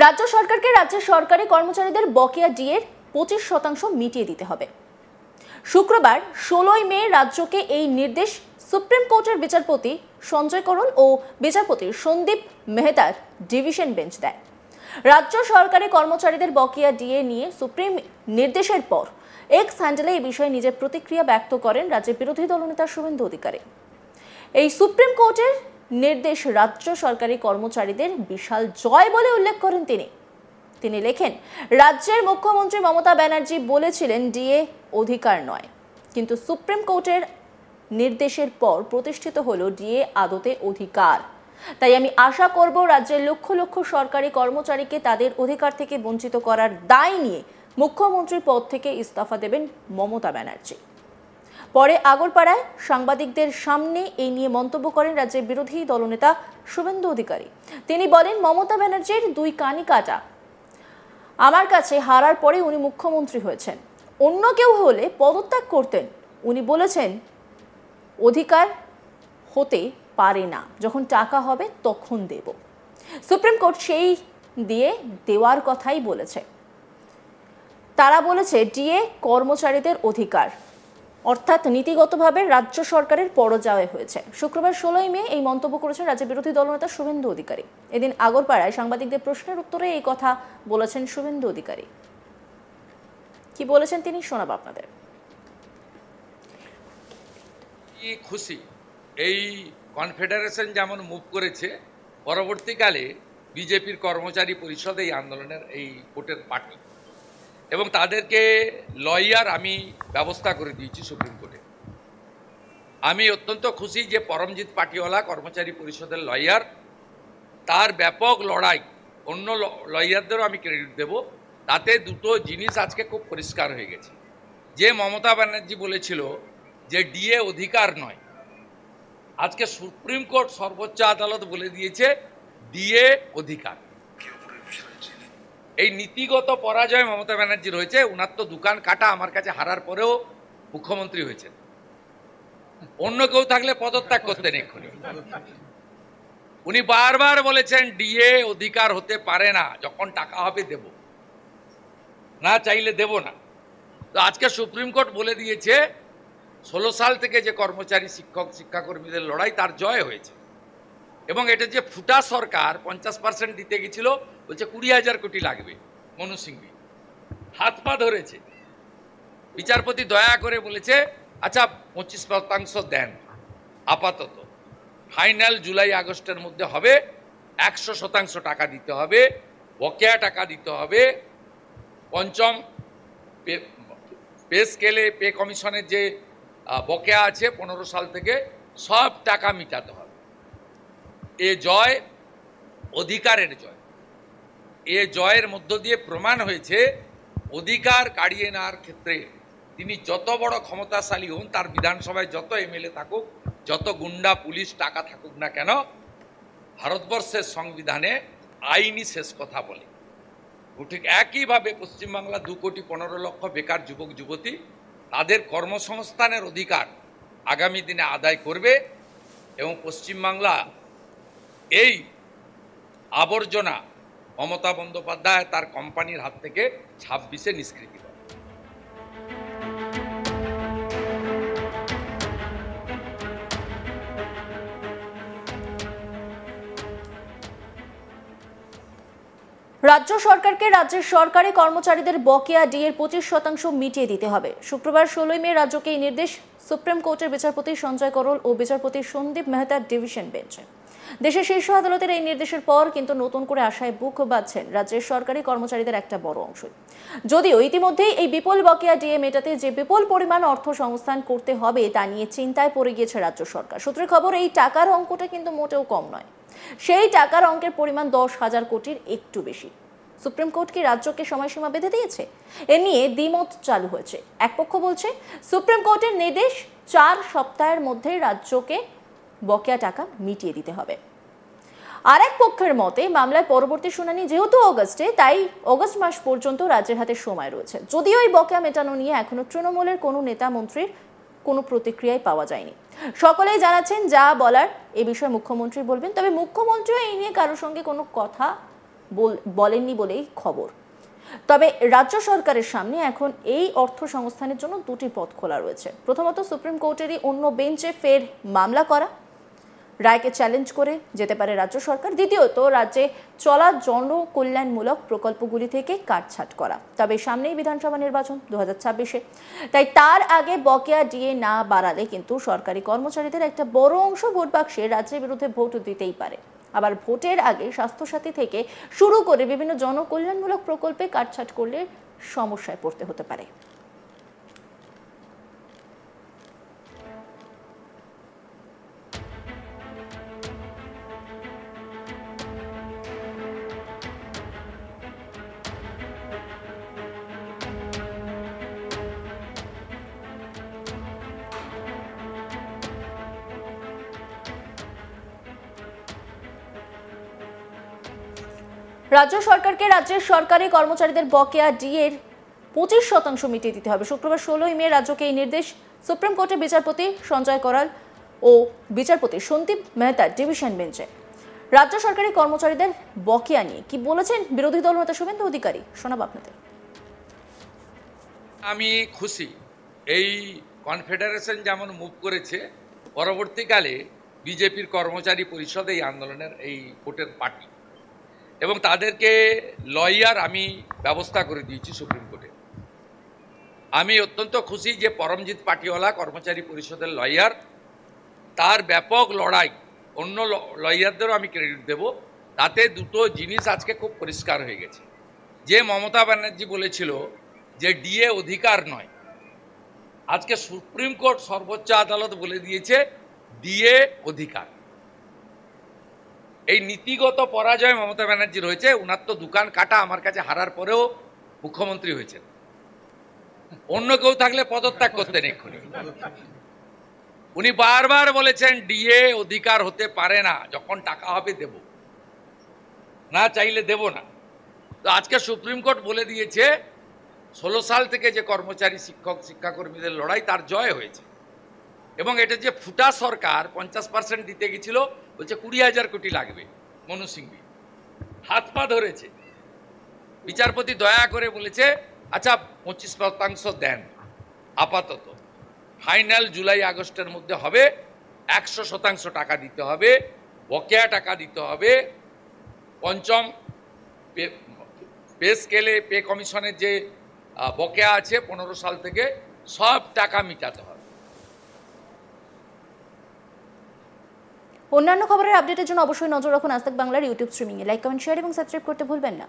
রাজ্য সরকারকে রাজ্যের সরকারি কর্মচারীদের বকেয়া ডিএর 25% মিটিয়ে দিতে হবে। শুক্রবার 16 মে রাজ্যকে এই নির্দেশ সুপ্রিম কোর্টের বিচারপতি সঞ্জয় করল ও বিচারপতি সন্দীপ মেহতার ডিভিশন বেঞ্চ দেয়। রাজ্য সরকারি কর্মচারীদের বকেয়া ডিএ নিয়ে সুপ্রিম নির্দেশের পর এক্স হ্যান্ডেলে এই বিষয়ে নিজের প্রতিক্রিয়া ব্যক্ত করেন রাজ্যের বিরোধী দলনেতা শুভেন্দু অধিকারী। এই সুপ্রিম কোর্টের নির্দেশ রাজ্য সরকারি কর্মচারীদের বিশাল জয় বলে উল্লেখ করেন তিনি লেখেন, রাজ্যের মুখ্যমন্ত্রী মমতা ব্যানার্জি বলেছিলেন ডিএ অধিকার নয়, কিন্তু সুপ্রিম কোর্টের নির্দেশের পর প্রতিষ্ঠিত হলো ডিএ আদতে অধিকার। তাই আমি আশা করব রাজ্যের লক্ষ লক্ষ সরকারি কর্মচারীকে তাদের অধিকার থেকে বঞ্চিত করার দায় নিয়ে মুখ্যমন্ত্রীর পদ থেকে ইস্তফা দেবেন মমতা ব্যানার্জি। পরে আগরপাড়ায় সাংবাদিকদের সামনে এই নিয়ে মন্তব্য করেন রাজ্যের বিরোধী দলনেতা শুভেন্দু অধিকারী। তিনি বলেন, মমতা ব্যানার্জির দুই কানি কাটা। আমার কাছে হারার পরে উনি মুখ্যমন্ত্রী হয়েছেন, অন্য কেউ হলে পদত্যাগ করতেন। উনি বলেছেন অধিকার হতে পারে না, যখন টাকা হবে তখন দেব। সুপ্রিম কোর্ট সেই দিয়ে দেওয়ার কথাই বলেছে। তারা বলেছে ডিএ কর্মচারীদের অধিকার, অর্থাৎ নীতিগতভাবে রাজ্য সরকারের পরাজয় হয়েছে। শুক্রবার 16 মে এই মন্তব্য করেছেন রাজ্যের বিরোধী দলনেতা শুভেন্দু অধিকারী। এদিন আগরপাড়ায় সাংবাদিকদের প্রশ্নের উত্তরে এই কথা বলেছেন শুভেন্দু অধিকারী। কি বলেছেন তিনি শোনাব আপনাদের। খুশি এই কনফেডারেশন যেমন মুভ করেছে, পরবর্তীকালে বিজেপির কর্মচারী পরিষদ এই আন্দোলনের এই কোর্টের পার্টি এবং তাদেরকে লয়ার আমি ব্যবস্থা করে দিয়েছি সুপ্রিম কোর্টে। আমি অত্যন্ত খুশি যে পরমজিৎ পাটিওয়ালা কর্মচারী পরিষদের লয়ার, তার ব্যাপক লড়াই, অন্য লয়ারদেরও আমি ক্রেডিট দেব। তাতে দুটো জিনিস আজকে খুব পরিষ্কার হয়ে গেছে। যে মমতা ব্যানার্জি বলেছিল যে ডিএ অধিকার নয়, আজকে সুপ্রিম কোর্ট সর্বোচ্চ আদালত বলে দিয়েছে ডিএ অধিকার। এই নীতিগত পরাজয় মমতা ব্যানার্জির হয়েছে। উনার তো দোকান কাটা, আমার কাছে হারার পরেও মুখ্যমন্ত্রী হয়েছেন। অন্য কেউ থাকলে পদত্যাগ করতেন এক্ষুনি। উনি বারবার বলেছেন ডিএ অধিকার হতে পারে না, যখন টাকা হবে দেব, না চাইলে দেব না। তো আজকে সুপ্রিম কোর্ট বলে দিয়েছে 16 সাল থেকে যে কর্মচারী শিক্ষক শিক্ষাকর্মীদের লড়াই, তার জয় হয়েছে। এবং এটা যে ফুটা সরকার 50% দিতে গেছিল, বলছে 20,000 কোটি লাগবে, মনু সিংভি হাত পা ধরেছে। বিচারপতি দয়া করে বলেছে আচ্ছা 25% দেন আপাতত, ফাইনাল জুলাই আগস্টের মধ্যে হবে, 100% টাকা দিতে হবে, বকেয়া টাকা দিতে হবে। পঞ্চম পে স্কেলে পে কমিশনের যে বকেয়া আছে 15 সাল থেকে, সব টাকা মিটাতে হবে। এ জয় অধিকারের জয়। এ জয়ের মধ্য দিয়ে প্রমাণ হয়েছে অধিকার কাড়িয়ে নেওয়ার ক্ষেত্রে তিনি যত বড় ক্ষমতাশালী হন, তার বিধানসভায় যত এমএলএ থাকুক, যত গুন্ডা পুলিশ টাকা থাকুক না কেন, ভারতবর্ষের সংবিধানে আইনই শেষ কথা বলে। ঠিক একইভাবে পশ্চিমবাংলা 2,15,00,000 বেকার যুবক যুবতী, তাদের কর্মসংস্থানের অধিকার আগামী দিনে আদায় করবে এবং পশ্চিমবাংলা এই আবর্জনা মমতা বন্দ্যোপাধ্যায় তার কোম্পানির হাত থেকে 26-এ নিষ্কৃতি করে। রাজ্য সরকারকে রাজ্যের সরকারি কর্মচারীদের বকেয়া ডিএর 25% মিটিয়ে দিতে হবে। শুক্রবার 16 মে রাজ্যকে এই নির্দেশ সুপ্রিম কোর্টের বিচারপতি সঞ্জয় করল ও বিচারপতি সন্দীপ মেহতার ডিভিশন বেঞ্চে। দেশের শীর্ষ আদালতের এই নির্দেশের পর কিন্তু নতুন করে আশায় বুক বাঁধছেন রাজ্যের সরকারি কর্মচারীদের একটা বড় অংশ। যদিও ইতিমধ্যেই এই বিপুল বকেয়া ডিএ মেটাতে যে বিপুল পরিমাণ অর্থ সংস্থান করতে হবে তা নিয়ে চিন্তায় পড়ে গিয়েছে রাজ্য সরকার। সূত্রের খবর, এই টাকার অঙ্কটা কিন্তু মোটেও কম নয়। সেই টাকার অঙ্কের পরিমাণ 10,000 কোটির একটু বেশি। সুপ্রিম কোর্ট কি রাজ্যকে সময়সীমা বেঁধে দিয়েছে? এ নিয়ে দ্বিমত চালু হয়েছে। এক পক্ষ বলছে সুপ্রিম কোর্টের নির্দেশ 4 সপ্তাহের মধ্যে রাজ্যকে বকেয়া টাকা মিটিয়ে দিতে হবে। আরেক পক্ষের মতে মামলার পরবর্তী শুনানি যেহেতু অগস্টে, তাই অগস্ট মাস পর্যন্ত রাজ্যের হাতে সময় রয়েছে। যদিও এই বকেয়া মেটানো নিয়ে এখনো তৃণমূলের কোনো নেতা মন্ত্রীর কোনো প্রতিক্রিয়াই পাওয়া যায়নি। সকলেই জানাচ্ছেন যা বলার এ বিষয়ে মুখ্যমন্ত্রী বলবেন, তবে মুখ্যমন্ত্রীও এই নিয়ে কারোর সঙ্গে কোনো কথা বলেননি বলেই খবর। তবে রাজ্য সরকারের সামনে এখন এই অর্থ সংস্থানের জন্য দুটি পথ খোলা রয়েছে। প্রথমত, সুপ্রিম কোর্টেরই অন্য বেঞ্চে ফের মামলা করা, রায়কে চ্যালেঞ্জ করে যেতে পারে রাজ্য সরকার। দ্বিতীয়ত, রাজ্যে চলা জনকল্যাণমূলক প্রকল্পগুলি থেকে কাটছাঁট করা। তবে সামনেই বিধানসভা নির্বাচন 2026-এ, তাই তার আগে বকেয়া ডিএ না বাড়ালে কিন্তু সরকারি কর্মচারীদের একটা বড় অংশ ভোট বাক্সে রাজ্যের বিরুদ্ধে ভোট দিতেই পারে। আবার ভোটের আগে স্বাস্থ্যসাথী থেকে শুরু করে বিভিন্ন জনকল্যাণমূলক প্রকল্পে কাটছাঁট করলে সমস্যায় পড়তে হতে পারে। রাজ্য সরকারকে রাজ্যের সরকারি কর্মচারীদের বকেয়া ডিএর 25% মিটিয়ে দিতে হবে। শুক্রবার 16ই মে রাজ্যকে এই নির্দেশ সুপ্রিম কোর্টের বিচারপতি সঞ্জয় করাল ও বিচারপতি সন্দীপ মেহতার ডিভিশন বেঞ্চে। রাজ্য সরকারি কর্মচারীদের বকেয়া নিয়ে কি বলেছেন বিরোধী দলনেতা শুভেন্দু অধিকারী, শোনাব আপনাদের। আমি খুশি এই কনফেডারেশন যেমন মুভ করেছে, পরবর্তীকালে বিজেপির কর্মচারী পরিষদ এই আন্দোলনের এই ভোটের পার্টি এবং তাদেরকে লয়ার আমি ব্যবস্থা করে দিয়েছি সুপ্রিম কোর্টে। আমি অত্যন্ত খুশি যে পরমজিৎ পাটিওয়ালা কর্মচারী পরিষদের লয়ার, তার ব্যাপক লড়াই, অন্য লয়ারদেরও আমি ক্রেডিট দেব, তাতে দুটো জিনিস আজকে খুব পরিষ্কার হয়ে গেছে। যে মমতা ব্যানার্জি বলেছিল যে ডিএ অধিকার নয়, আজকে সুপ্রিম কোর্ট সর্বোচ্চ আদালত বলে দিয়েছে ডিএ অধিকার। এই নীতিগত পরাজয় মমতা ব্যানার্জির হয়েছে। উনার তো দোকান কাটা, আমার কাছে হারার পরেও মুখ্যমন্ত্রী হয়েছেন। অন্য কেউ থাকলে পদত্যাগ করতেন এক্ষুনি। উনি বারবার বলেছেন ডিএ অধিকার হতে পারে না, যখন টাকা হবে দেব, না চাইলে দেব না। তো আজকে সুপ্রিম কোর্ট বলে দিয়েছে 16 সাল থেকে যে কর্মচারী শিক্ষক শিক্ষাকর্মীদের লড়াই, তার জয় হয়েছে। এবং এটা যে ফুটা সরকার 50% দিতে গেছিল, বলছে 20,000 কোটি লাগবে, মনু সিংভি হাত পা ধরেছে। বিচারপতি দয়া করে বলেছে আচ্ছা 25% দেন আপাতত, ফাইনাল জুলাই আগস্টের মধ্যে হবে, 100% টাকা দিতে হবে, বকেয়া টাকা দিতে হবে। পঞ্চম পে স্কেলে পে কমিশনের যে বকেয়া আছে 15 সাল থেকে, সব টাকা মিটাতে হবে। অন্যান্য খবরের আপডেটের জন্য অবশ্যই নজর রাখুন আজ তাক বাংলার ইউটিউব স্ট্রিমিংয়ে। লাইক, কমেন্ট, শেয়ার এবং সাবস্ক্রাইব করতে ভুলবেন না।